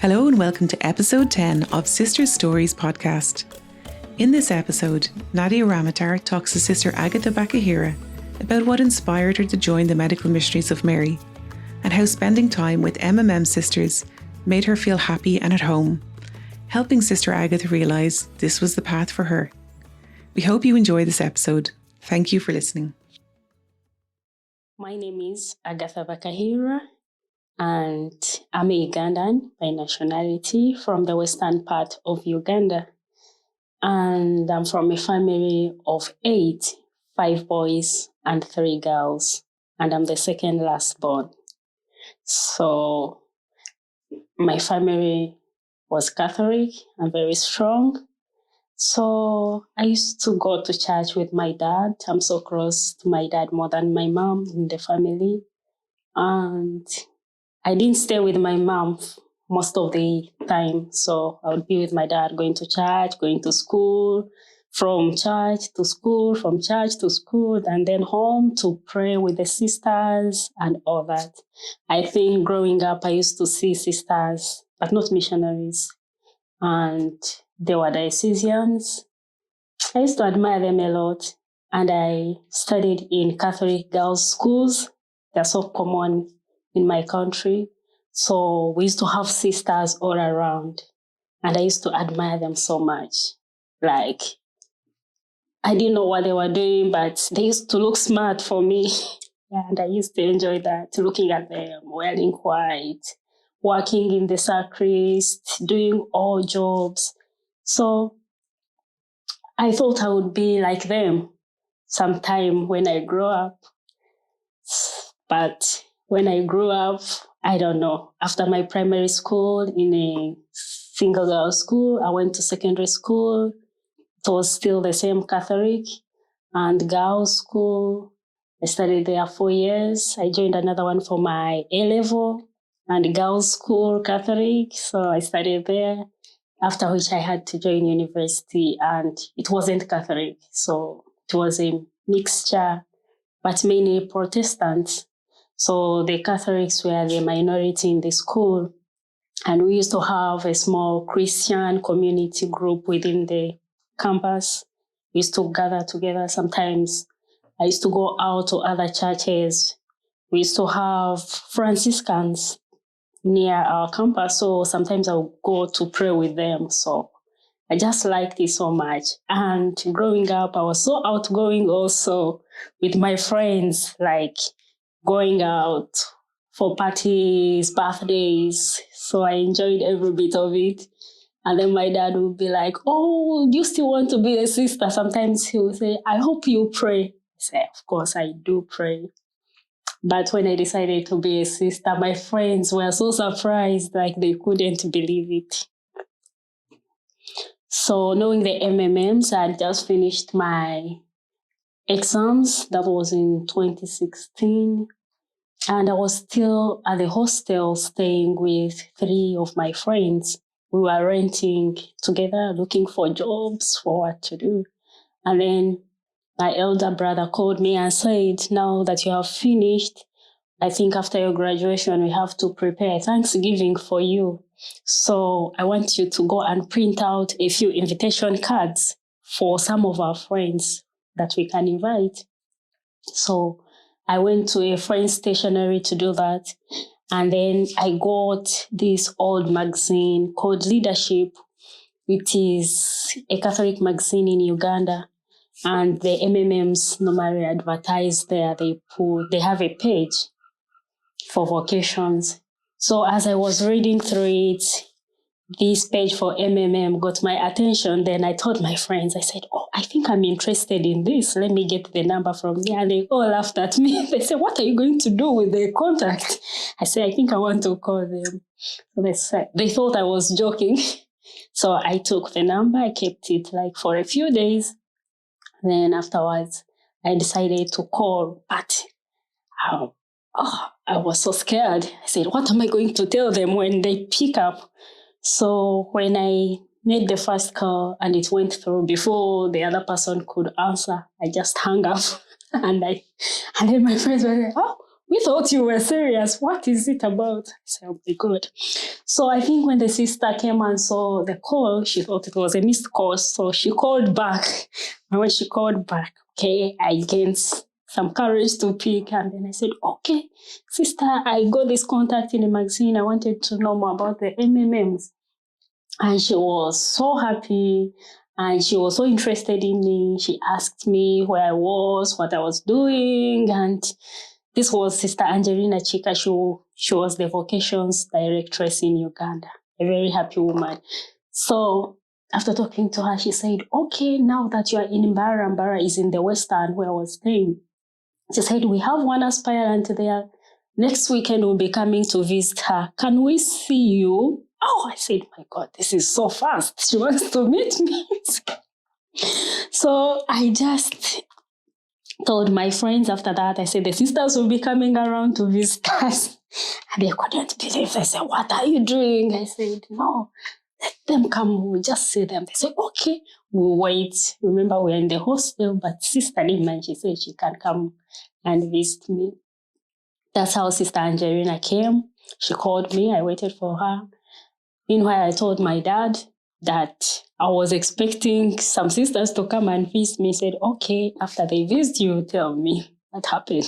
Hello and welcome to episode 10 of Sister Stories podcast. In this episode, Nadia Ramoutar talks to Sister Agatha Bakahirwa about what inspired her to join the Medical Missionaries of Mary and how spending time with MMM sisters made her feel happy and at home, helping Sister Agatha realise this was the path for her. We hope you enjoy this episode. Thank you for listening. My name is Agatha Bakahirwa, and I'm a Ugandan by nationality from the western part of Uganda. And I'm from a family of 8, 5 boys and 3 girls. And I'm the second last born. So my family was Catholic and very strong. So I used to go to church with my dad. I'm so close to my dad more than my mom in the family. And I didn't stay with my mom most of the time. So I would be with my dad going to church, going to school, from church to school, from church to school, and then home to pray with the sisters and all that. I think growing up, I used to see sisters, but not missionaries. And they were diocesans. I used to admire them a lot. And I studied in Catholic girls' schools. They're so common in my country. So we used to have sisters all around. And I used to admire them so much. Like, I didn't know what they were doing, but they used to look smart for me. And I used to enjoy that, looking at them, wearing white, working in the sacristy, doing all jobs. So I thought I would be like them sometime when I grow up. But when I grew up, I don't know. After my primary school in a single girl school, I went to secondary school. It was still the same Catholic and girls school. I studied there 4 years. I joined another one for my A-level and girls school Catholic. So I studied there. After which I had to join university, and it wasn't Catholic. So it was a mixture, but mainly Protestant. So the Catholics were the minority in the school. And we used to have a small Christian community group within the campus. We used to gather together. Sometimes I used to go out to other churches. We used to have Franciscans near our campus. So sometimes I would go to pray with them. So I just liked it so much. And growing up, I was so outgoing also with my friends, like going out for parties, birthdays. So I enjoyed every bit of it. And then my dad would be like, "Oh, do you still want to be a sister?" Sometimes he would say, "I hope you pray." I say, "Of course I do pray." But when I decided to be a sister, my friends were so surprised, like they couldn't believe it. So knowing the MMMs, I had just finished my exams. That was in 2016. And I was still at the hostel staying with 3 of my friends. We were renting together, looking for jobs, for what to do. And then my elder brother called me and said, "Now that you have finished, I think after your graduation, we have to prepare Thanksgiving for you. So I want you to go and print out a few invitation cards for some of our friends that we can invite." So I went to a friend's stationery to do that. And then I got this old magazine called Leadership. It is a Catholic magazine in Uganda. And the MMMs normally advertise there. They have a page for vocations. So as I was reading through it, this page for MMM got my attention. Then I told my friends, I said, "Oh, I think I'm interested in this. Let me get the number from there." And they all laughed at me. They said, "What are you going to do with the contact?" I said, "I think I want to call them." So they thought I was joking. So I took the number. I kept it like for a few days. Then afterwards, I decided to call. But I was so scared. I said, "What am I going to tell them when they pick up?" So when I made the first call and it went through before the other person could answer, I just hung up. And then my friends were like, "Oh, we thought you were serious. What is it about? I said, oh my God. So I think when the sister came and saw the call, she thought it was a missed call. So she called back. And when she called back, okay, I gained some courage to pick. And then I said, okay, sister, I got this contact in a magazine. I wanted to know more about the MMMs. And she was so happy. And she was so interested in me. She asked me where I was, what I was doing. And this was Sister Angelina Chika. She was the vocations directress in Uganda, a very happy woman. So after talking to her, she said, okay, now that you are in Mbara, Mbara is in the Western where I was staying. She said, we have one aspirant there. Next weekend we'll be coming to visit her. Can we see you? Oh, I said, my God, this is so fast. She wants to meet me. So I just told my friends after that, I said, the sisters will be coming around to visit us. And they couldn't believe. They said, what are you doing? I said, no, let them come. We'll just see them. They said, okay, we'll wait. Remember, we're in the hostel, but Sister didn't mind. She said she can come and visit me. That's how Sister Angelina came. She called me. I waited for her. Meanwhile, I told my dad that I was expecting some sisters to come and visit me. He said, okay, after they visit you, tell me what happened.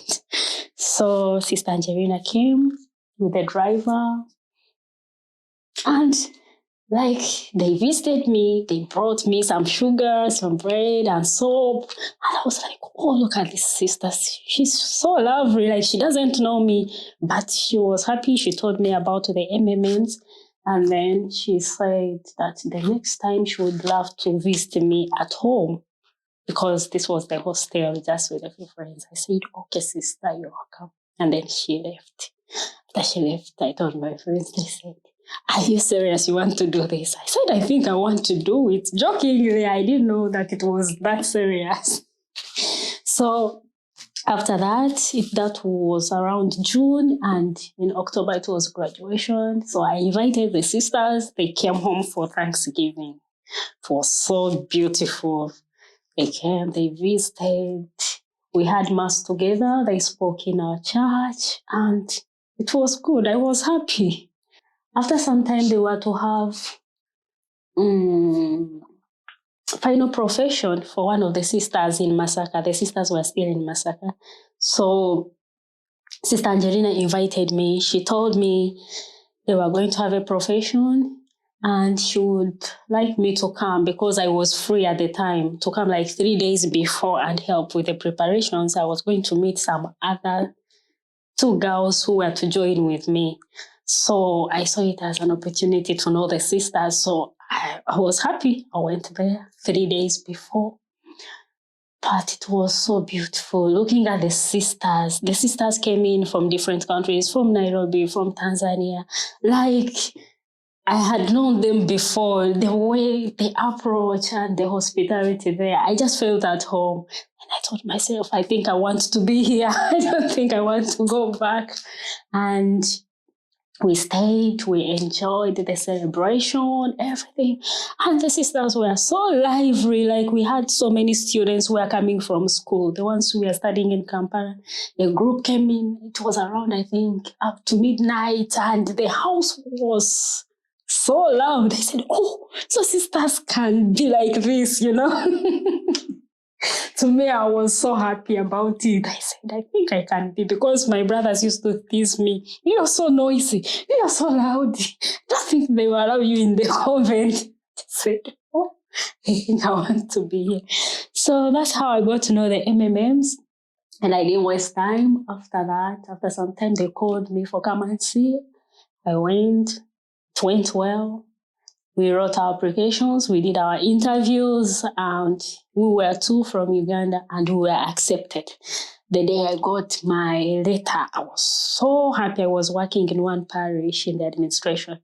So Sister Angelina came with the driver. And like they visited me, they brought me some sugar, some bread and soap. And I was like, oh, look at this sister. She's so lovely. Like she doesn't know me, but she was happy. She told me about the MMMs. And then she said that the next time she would love to visit me at home because this was the hostel just with a few friends. I said, okay, sister, you're welcome. And then she left. After she left, I told my friends, they said, are you serious? You want to do this? I said, I think I want to do it. Jokingly, I didn't know that it was that serious. So after that was around June, and in October it was graduation. So I invited the sisters. They came home for Thanksgiving. It was so beautiful. They came, they visited. We had mass together. They spoke in our church, and it was good. I was happy. After some time, they were to have final profession for one of the sisters in Masaka. The sisters were still in Masaka. So Sister Angelina invited me. She told me they were going to have a profession and she would like me to come because I was free at the time, to come like 3 days before and help with the preparations. I was going to meet some other 2 girls who were to join with me. So I saw it as an opportunity to know the sisters. So I was happy. I went there 3 days before. But it was so beautiful looking at the sisters. The sisters came in from different countries, from Nairobi, from Tanzania. Like I had known them before, the way they approach and the hospitality there. I just felt at home. And I told myself, I think I want to be here. I don't think I want to go back. And we stayed, we enjoyed the celebration, everything. And the sisters were so lively. Like we had so many students who were coming from school. The ones who were studying in Kampala. A group came in. It was around, I think, up to midnight. And the house was so loud. I said, oh, so sisters can be like this, you know? To me, I was so happy about it. I said, I think I can be, because my brothers used to tease me. You're so noisy. You're so loud. I don't think they will allow you in the convent. I said, oh, I think I want to be here. So that's how I got to know the MMMs. And I didn't waste time after that. After some time, they called me for come and see. I went. It went well. We wrote our applications, we did our interviews, and we were 2 from Uganda and we were accepted. The day I got my letter, I was so happy. I was working in one parish in the administration.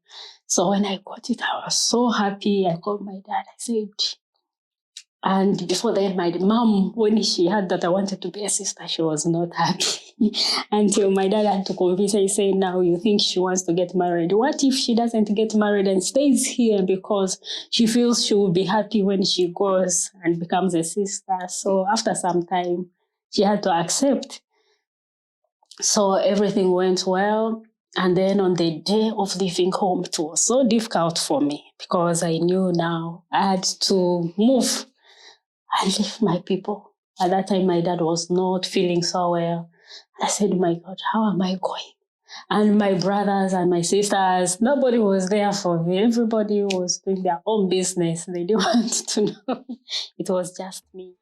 So when I got it, I was so happy. I called my dad, I said, and before then, my mom, when she heard that I wanted to be a sister, she was not happy. Until my dad had to convince her. He said, now you think she wants to get married. What if she doesn't get married and stays here because she feels she will be happy when she goes and becomes a sister? So after some time, she had to accept. So everything went well. And then on the day of leaving home, it was so difficult for me because I knew now I had to move and leave my people. At that time, my dad was not feeling so well. I said, my God, how am I going? And my brothers and my sisters, nobody was there for me. Everybody was doing their own business. They didn't want to know. It was just me.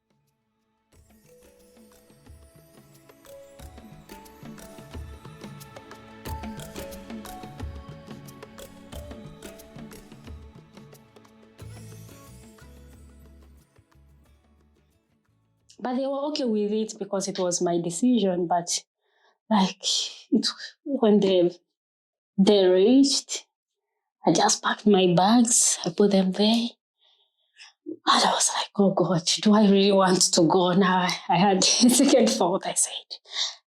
But they were okay with it because it was my decision. But like when they reached, I just packed my bags, I put them there. And I was like, oh God, do I really want to go now? I had a second thought. I said,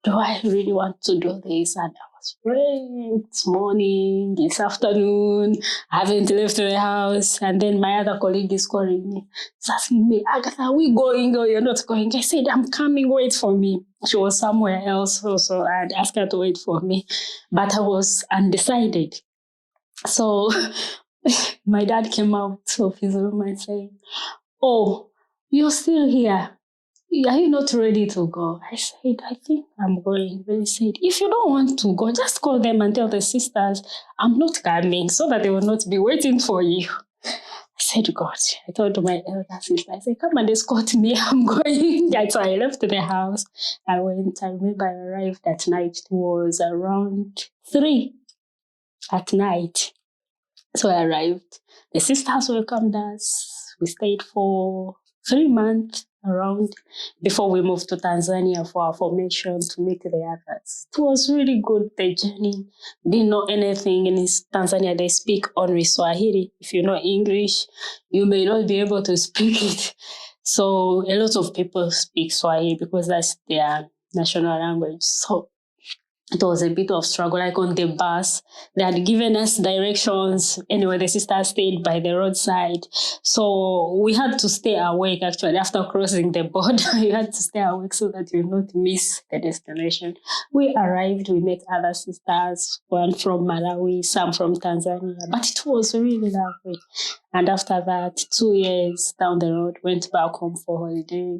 do I really want to do this? And I was praying this morning, this afternoon. I haven't left the house. And then my other colleague is calling me. She's asking me, Agatha, are we going or you're not going? I said, I'm coming, wait for me. She was somewhere else also. I had asked her to wait for me. But I was undecided. So my dad came out of his room and said, oh, you're still here. Are you not ready to go? I said, I think I'm going. But he said, if you don't want to go, just call them and tell the sisters I'm not coming so that they will not be waiting for you. I said, God, I told my elder sister, I said, come and escort me. I'm going. So I left the house. I went. I remember I arrived at night. It was around 3 at night. So I arrived. The sisters welcomed us. We stayed for 3 months around before we moved to Tanzania for our formation to meet the others. It was really good, the journey. Didn't know anything. In Tanzania, they speak only Swahili. If you know English, you may not be able to speak it. So a lot of people speak Swahili because that's their national language. So it was a bit of struggle. Like on the bus, they had given us directions. Anyway, the sister stayed by the roadside. So we had to stay awake, actually. After crossing the border, you had to stay awake so that you not miss the destination. We arrived, we met other sisters, one from Malawi, some from Tanzania. But it was really lovely. And after that, 2 years down the road, went back home for holiday.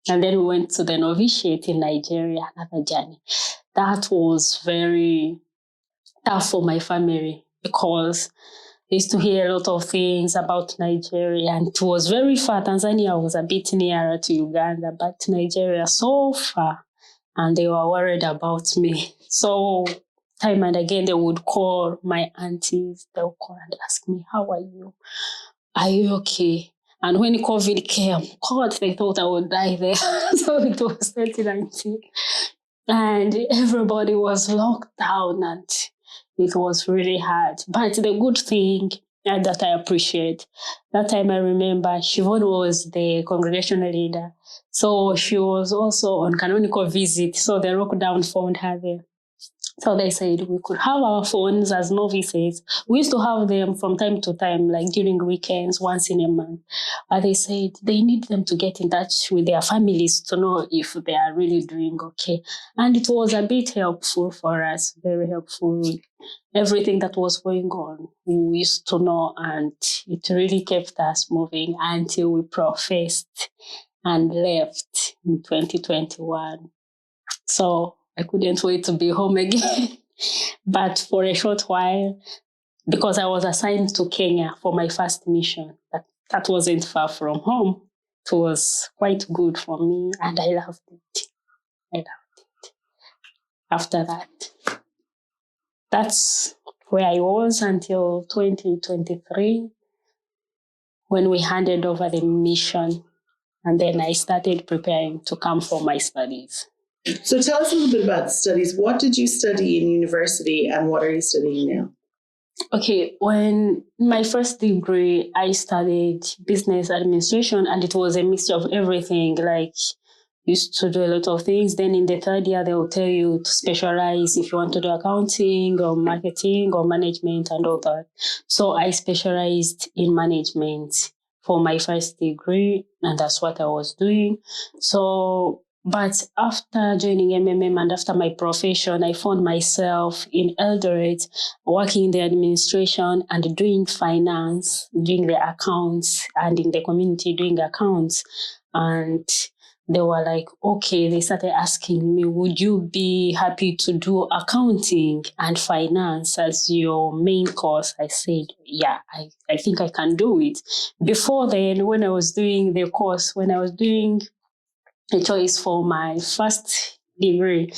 And then we went to the novitiate in Nigeria, another journey. That was very tough for my family because I used to hear a lot of things about Nigeria, and it was very far. Tanzania was a bit nearer to Uganda, but Nigeria so far, and they were worried about me. So time and again, they would call my aunties. They would call and ask me, how are you? Are you okay? And when COVID came, God, they thought I would die there. So it was 2019. And everybody was locked down and it was really hard. But the good thing that I appreciate, that time I remember Siobhan was the congregational leader. So she was also on canonical visit. So the lockdown found her there. So they said we could have our phones as novices. We used to have them from time to time, like during weekends, once in a month. But they said they need them to get in touch with their families to know if they are really doing okay. And it was a bit helpful for us, very helpful. Everything that was going on, we used to know, and it really kept us moving until we professed and left in 2021. So I couldn't wait to be home again. But for a short while, because I was assigned to Kenya for my first mission, that wasn't far from home. It was quite good for me, and I loved it. I loved it. After that, that's where I was until 2023 when we handed over the mission, and then I started preparing to come for my studies. So tell us a little bit about the studies. What did you study in university and what are you studying now? Okay, when my first degree, I studied business administration, and it was a mixture of everything. Like, used to do a lot of things. Then in the third year, they will tell you to specialize if you want to do accounting or marketing or management and all that. So I specialized in management for my first degree, and that's what I was doing. So But after joining MMM and after my profession, I found myself in Eldoret working in the administration and doing finance, doing the accounts, and in the community doing accounts. And they were like, okay, they started asking me, would you be happy to do accounting and finance as your main course? I said, yeah, I think I can do it. Before then, when I was doing the course, when I was doing a choice for my first degree,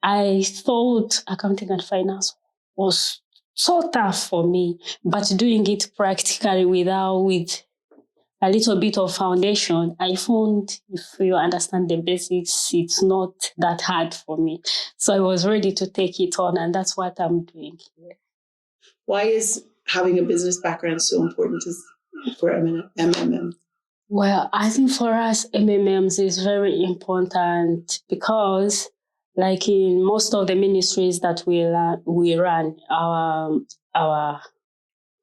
I thought accounting and finance was so tough for me, but doing it practically with a little bit of foundation, I found if you understand the basics, it's not that hard for me. So I was ready to take it on, and that's what I'm doing here. Why is having a business background so important for MMM? Well, I think for us, MMMs is very important because, like in most of the ministries that we run, our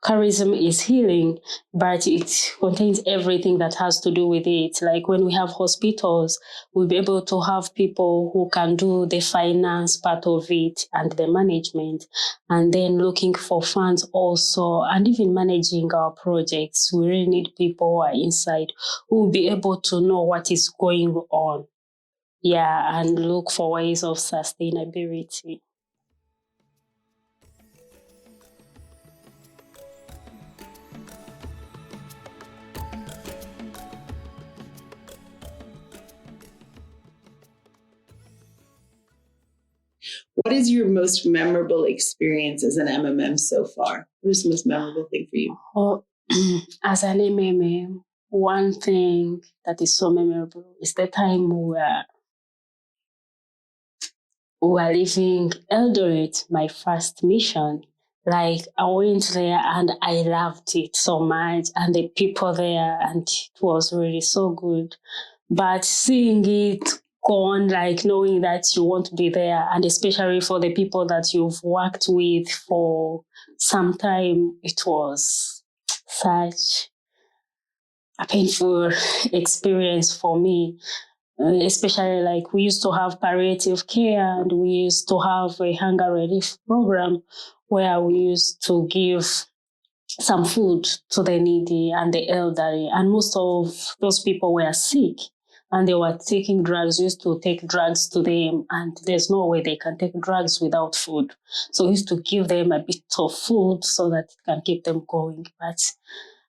charism is healing, but it contains everything that has to do with it. Like when we have hospitals, we'll be able to have people who can do the finance part of it and the management, and then looking for funds also, and even managing our projects. We really need people who are inside who will be able to know what is going on. Yeah, and look for ways of sustainability. What is your most memorable experience as an MMM so far? What is the most memorable thing for you? Oh, as an MMM, one thing that is so memorable is the time we were leaving Eldoret, my first mission. Like I went there and I loved it so much, and the people there, and it was really so good. But seeing it gone, like knowing that you won't be there, and especially for the people that you've worked with for some time, it was such a painful experience for me. Especially like we used to have palliative care, and we used to have a hunger relief program where we used to give some food to the needy and the elderly. And most of those people were sick and they were taking drugs. We used to take drugs to them, and there's no way they can take drugs without food. So we used to give them a bit of food so that it can keep them going. But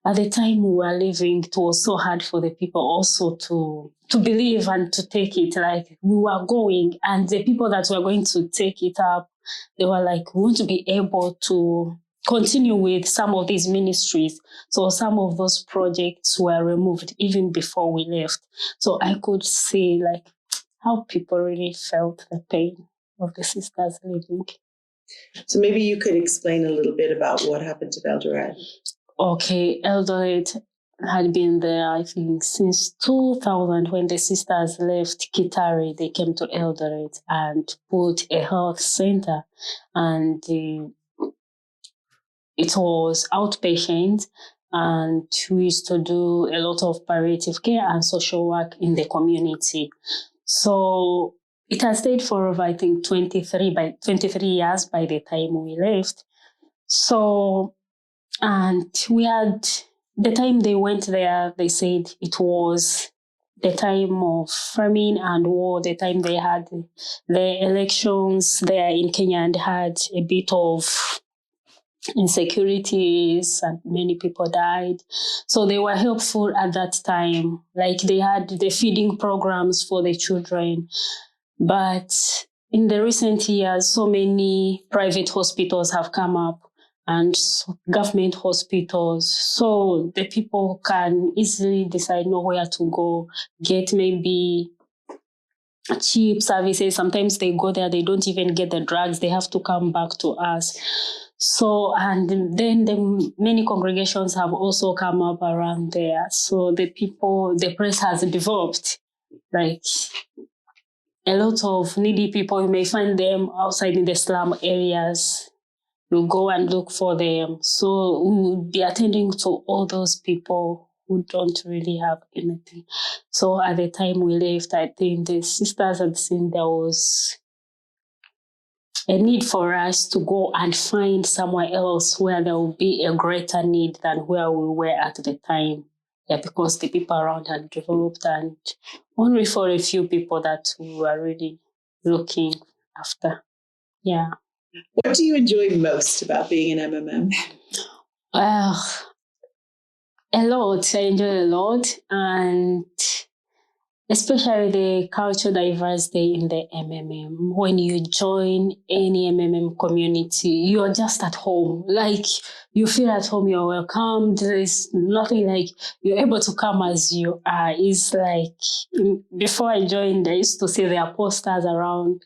at the time we were leaving, it was so hard for the people also to believe and to take it. Like we were going, and the people that were going to take it up, they were like, we want to be able to continue with some of these ministries. So some of those projects were removed even before we left. So I could see like how people really felt the pain of the sisters leaving. So maybe you could explain a little bit about what happened to Eldoret. Okay, Eldoret had been there, I think, since 2000 when the sisters left Kitare. They came to Eldoret and put a health center, and it was outpatient, and we used to do a lot of palliative care and social work in the community. So it has stayed for over, I think, 23 years by the time we left. So, and we had, the time they went there, they said it was the time of famine and war, the time they had the elections there in Kenya and had a bit of insecurities and many people died. So they were helpful at that time. Like they had the feeding programs for the children. But in the recent years, so many private hospitals have come up and government hospitals. So the people can easily decide nowhere to go, get maybe cheap services. Sometimes they go there, they don't even get the drugs. They have to come back to us. So, and then many congregations have also come up around there. So the press has developed like a lot of needy people. You may find them outside in the slum areas. You go and look for them. So we will be attending to all those people who don't really have anything. So at the time we left, I think the sisters had seen there was a need for us to go and find somewhere else where there will be a greater need than where we were at the time. Yeah, because the people around had developed and only for a few people that we were really looking after. Yeah. What do you enjoy most about being an MMM? Well, a lot. I enjoy a lot. And especially the cultural diversity in the MMM. When you join any MMM community, you're just at home. Like, you feel at home, you're welcomed. There's nothing like you're able to come as you are. It's like, before I joined, I used to see their posters around.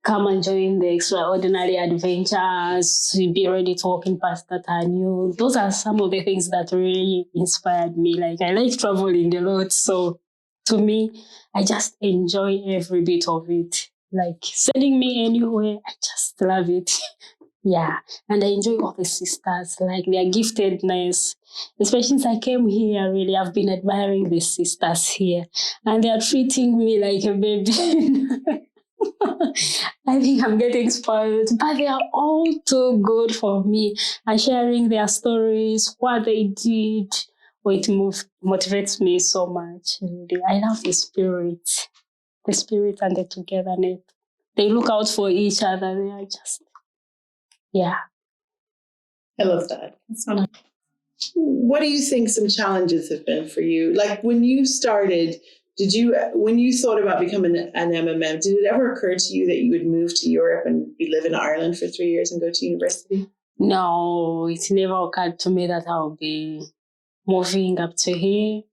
Come and join the extraordinary adventures. Be ready to walk in past that I knew. Those are some of the things that really inspired me. Like, I like traveling a lot. So to me, I just enjoy every bit of it. Like, sending me anywhere, I just love it. Yeah. And I enjoy all the sisters, like their giftedness. Especially since I came here, really, I've been admiring the sisters here. And they are treating me like a baby. I think I'm getting spoiled, but they are all too good for me. And sharing their stories, what they did, it motivates me so much. Really. I love the spirit and the togetherness. They look out for each other. They are just, yeah. I love that. That's so nice. What do you think some challenges have been for you? Like when you started, when you thought about becoming an MMM, did it ever occur to you that you would move to Europe and live in Ireland for 3 years and go to university? No, it never occurred to me that I'll be moving up to here,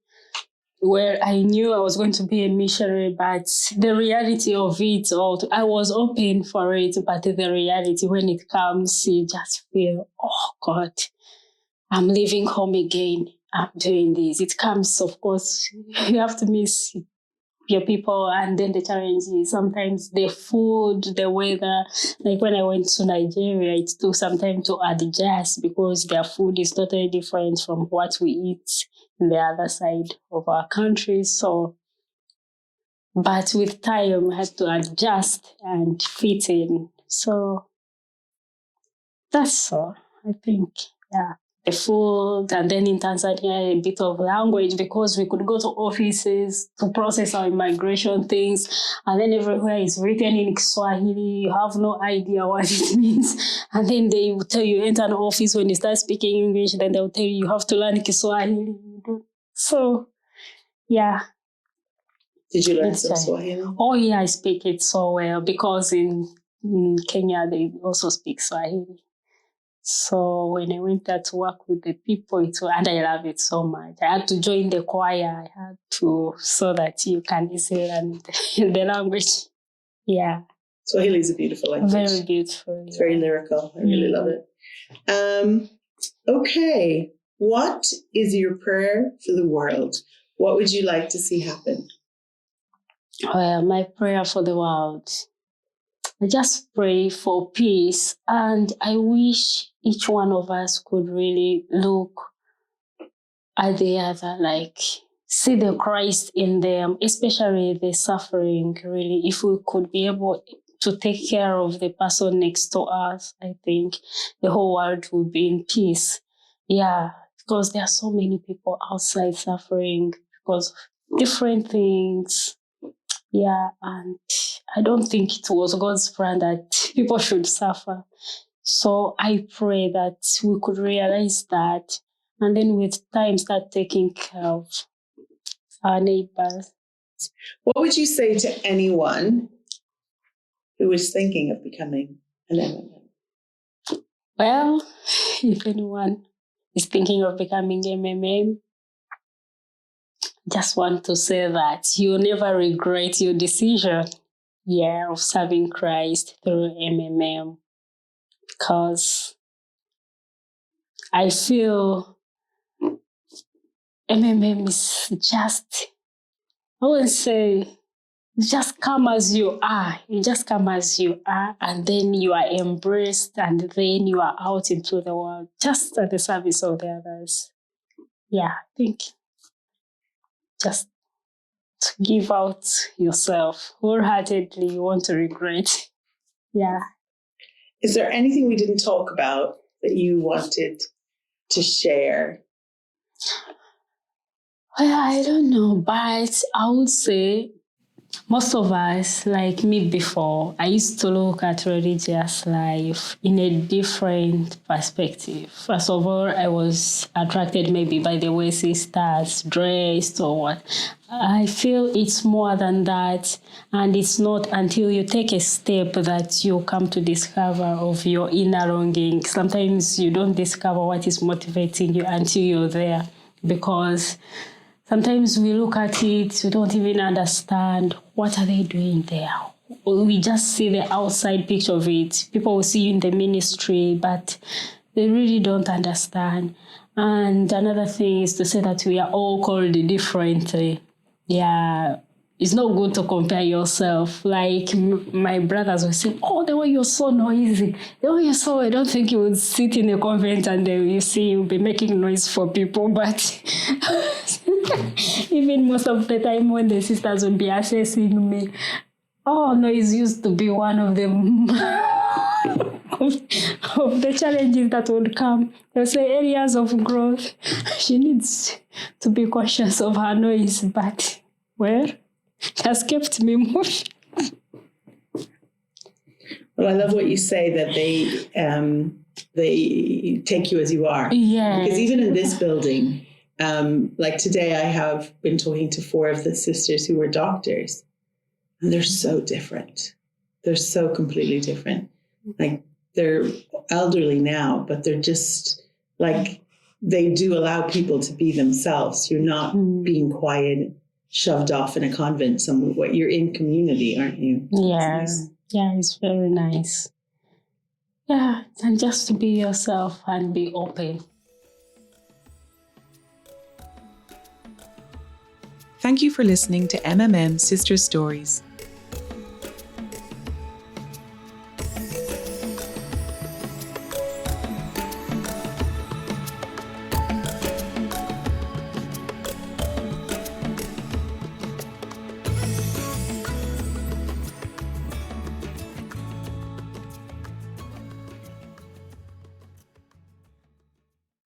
where I knew I was going to be a missionary, but the reality of it all, I was open for it, but the reality, when it comes, you just feel, oh God, I'm leaving home again. I'm doing this. It comes, of course, you have to miss your people, and then the challenge is sometimes the food, the weather. Like when I went to Nigeria, it took some time to adjust because their food is totally different from what we eat in the other side of our country. So, but with time, I had to adjust and fit in. So that's all, I think. Yeah. The food, and then in Tanzania, a bit of language, because we could go to offices to process our immigration things, and then everywhere is written in Kiswahili. You have no idea what it means. And then they will tell you, enter an office, when you start speaking English, then they'll tell you have to learn Kiswahili. So, yeah. Did you learn some Swahili? Oh, yeah, I speak it so well, because in Kenya, they also speak Swahili. So when I went there to work with the people, and I love it so much. I had to join the choir. I had to, so that you can easily learn the language. Yeah. Swahili is a beautiful language. Very beautiful. It's very lyrical. I really love it. Okay. What is your prayer for the world? What would you like to see happen? Well, my prayer for the world, I just pray for peace, and I wish each one of us could really look at the other, like see the Christ in them, especially the suffering, really. If we could be able to take care of the person next to us, I think the whole world would be in peace. Yeah, because there are so many people outside suffering because of different things. Yeah, and I don't think it was God's plan that people should suffer. So I pray that we could realize that, and then with time start taking care of our neighbors. What would you say to anyone who is thinking of becoming an MMM? Well, if anyone is thinking of becoming MMM, just want to say that you'll never regret your decision, of serving Christ through MMM, because I feel MMM is just, I wouldn't say, just come as you are. You just come as you are, and then you are embraced, and then you are out into the world, just at the service of the others. Yeah, I think just to give out yourself wholeheartedly. You want to regret. Yeah. Is there anything we didn't talk about that you wanted to share? Well, I don't know, but I would say most of us, like me before, I used to look at religious life in a different perspective. First of all, I was attracted maybe by the way sisters dressed or what. I feel it's more than that, and it's not until you take a step that you come to discover of your inner longing. Sometimes you don't discover what is motivating you until you're there, because sometimes we look at it, we don't even understand what are they doing there. We just see the outside picture of it. People will see you in the ministry, but they really don't understand. And another thing is to say that we are all called differently. Yeah, it's not good to compare yourself. Like my brothers will say, oh, the way you're so noisy. The way you're so, I don't think you would sit in a convent and you see you'll be making noise for people. But even most of the time when the sisters would be assessing me, oh, noise used to be one of them. of the challenges that would come. They'll say areas of growth. She needs to be cautious of her noise, but, well, it has kept me moving. Well, I love what you say that they take you as you are. Yeah. Because even in this building, like today I have been talking to 4 of the sisters who were doctors, and they're so different. They're so completely different. Like, they're elderly now, but they're just like, they do allow people to be themselves. You're not being quiet, shoved off in a convent somewhere. You're in community, aren't you? Yeah. Nice. Yeah, it's very nice. Yeah, and just to be yourself and be open. Thank you for listening to MMM Sister Stories.